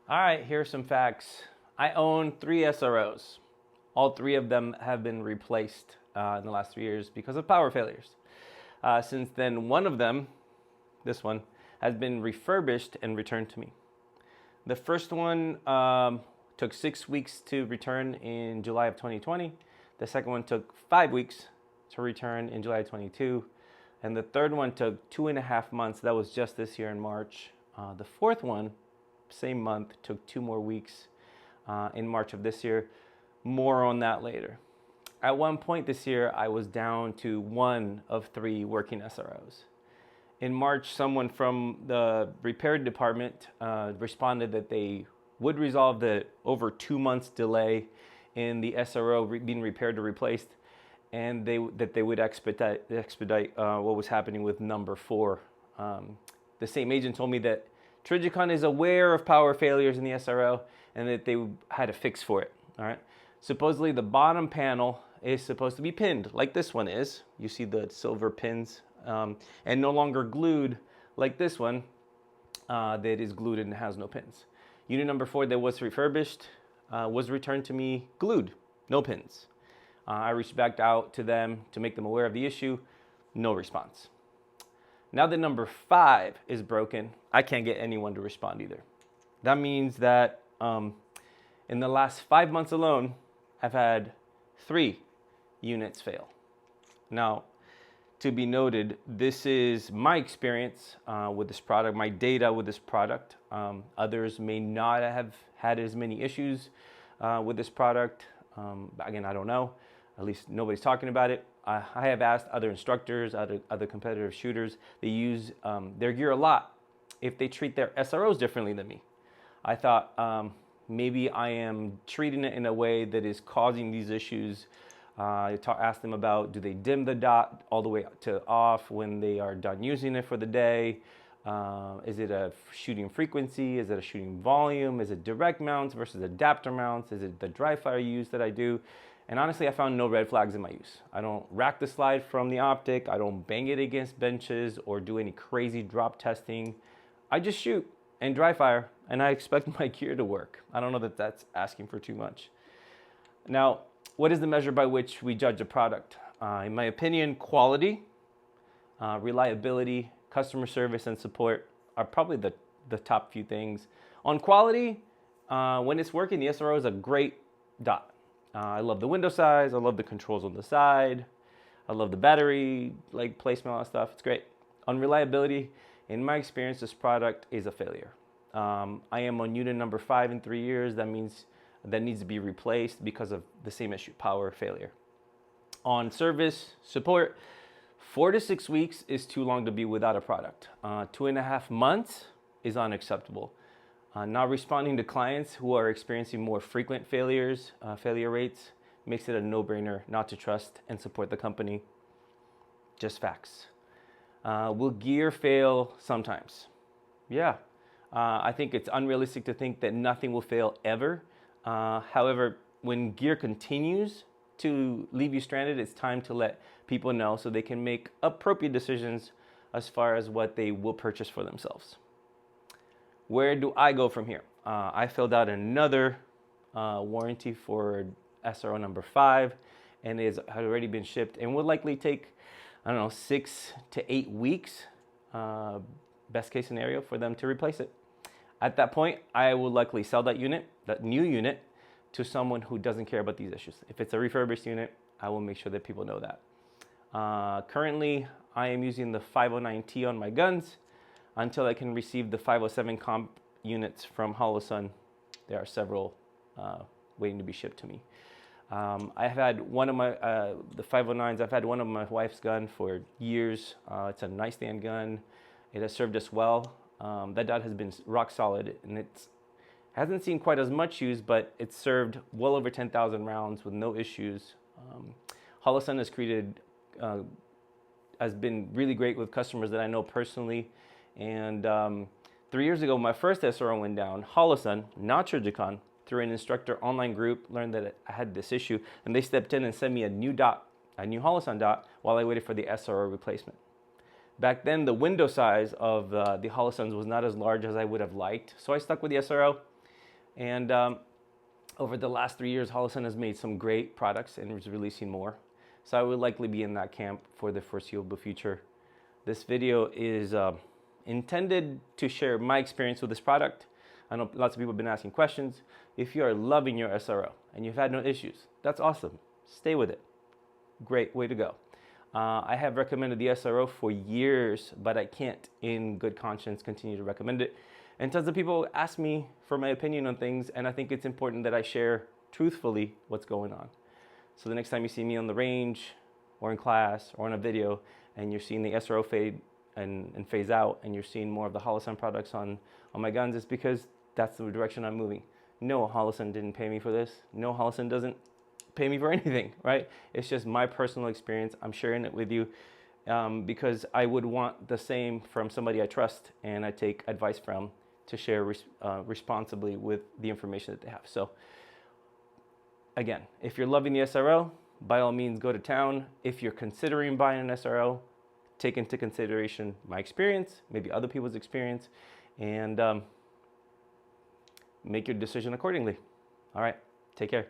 All right, here are some facts. I own 3 SROs. All 3 of them have been replaced in the last 3 years because of power failures. Since then, one of them, this one, has been refurbished and returned to me. The first one took 6 weeks to return in July of 2020. The second one took 5 weeks to return in July of 22. And the third one took 2.5 months. That was just this year in March. The fourth one, same month, took 2 more weeks in March of this year. More on that later. At one point this year, I was down to 1 of 3 working SROs. In March, someone from the repair department responded that they would resolve the over 2 months delay in the SRO being repaired or replaced, and that they would expedite what was happening with number 4. The same agent told me that Trijicon is aware of power failures in the SRO and that they had a fix for it. All right. Supposedly, the bottom panel is supposed to be pinned, like this one is. You see the silver pins, and no longer glued like this one that is glued and has no pins. Unit number 4 that was refurbished was returned to me glued, no pins. I reached back out to them to make them aware of the issue, no response. Now that number 5 is broken, I can't get anyone to respond either. That means that in the last 5 months alone, I've had 3 units fail. Now, to be noted, this is my experience with this product, my data with this product. Others may not have had as many issues with this product. Again, I don't know. At least nobody's talking about it. I have asked other instructors, other competitive shooters, they use their gear a lot, if they treat their SROs differently than me. I thought maybe I am treating it in a way that is causing these issues. I asked them about, do they dim the dot all the way to off when they are done using it for the day? Is it a shooting frequency? Is it a shooting volume? Is it direct mounts versus adapter mounts? Is it the dry fire use that I do? And honestly, I found no red flags in my use. I don't rack the slide from the optic. I don't bang it against benches or do any crazy drop testing. I just shoot and dry fire, and I expect my gear to work. I don't know that that's asking for too much. Now, what is the measure by which we judge a product? In my opinion, quality, reliability, customer service, and support are probably the top few things. On quality, when it's working, the SRO is a great dot. I love the window size. I love the controls on the side. I love the battery placement, all that stuff. It's great. On reliability, in my experience, this product is a failure. I am on unit number 5 in 3 years. That means that needs to be replaced because of the same issue, power failure. On service support, 4 to 6 weeks is too long to be without a product. 2.5 months is unacceptable. Not responding to clients who are experiencing more frequent failure rates, makes it a no-brainer not to trust and support the company. Just facts. Will gear fail sometimes? Yeah. I think it's unrealistic to think that nothing will fail ever. However, when gear continues to leave you stranded, it's time to let people know so they can make appropriate decisions as far as what they will purchase for themselves. Where do I go from here? I filled out another warranty for SRO number 5, and it had already been shipped and would likely take, 6 to 8 weeks, best case scenario, for them to replace it. At that point, I will likely sell that unit, that new unit, to someone who doesn't care about these issues. If it's a refurbished unit, I will make sure that people know that. Currently, I am using the 509T on my guns until I can receive the 507 comp units from Holosun. There are several waiting to be shipped to me. I've had one of my, the 509s, I've had one of my wife's gun for years. It's a nightstand gun. It has served us well. That dot has been rock solid, and it hasn't seen quite as much use, but it's served well over 10,000 rounds with no issues. Holosun has been really great with customers that I know personally. And 3 years ago, my first SRO went down. Holosun, not Trijicon, through an instructor online group, learned that I had this issue, and they stepped in and sent me a new dot, a new Holosun dot, while I waited for the SRO replacement. Back then, the window size of the Holosuns was not as large as I would have liked, so I stuck with the SRO. And over the last 3 years, Holosun has made some great products and is releasing more. So I would likely be in that camp for the foreseeable future. This video is intended to share my experience with this product. I know lots of people have been asking questions. If you are loving your SRO and you've had no issues, that's awesome. Stay with it. Great way to go. I have recommended the SRO for years, but I can't in good conscience continue to recommend it. And tons of people ask me for my opinion on things, and I think it's important that I share truthfully what's going on. So the next time you see me on the range or in class or in a video and you're seeing the SRO fade and phase out, and you're seeing more of the Holosun products on my guns, it's because that's the direction I'm moving. No, Holosun didn't pay me for this. No, Holosun doesn't pay me for anything, right? It's just my personal experience. I'm sharing it with you because I would want the same from somebody I trust and I take advice from, to share responsibly with the information that they have. So again, if you're loving the SRO, by all means go to town. If you're considering buying an SRO, take into consideration my experience, maybe other people's experience, and make your decision accordingly. All right, take care.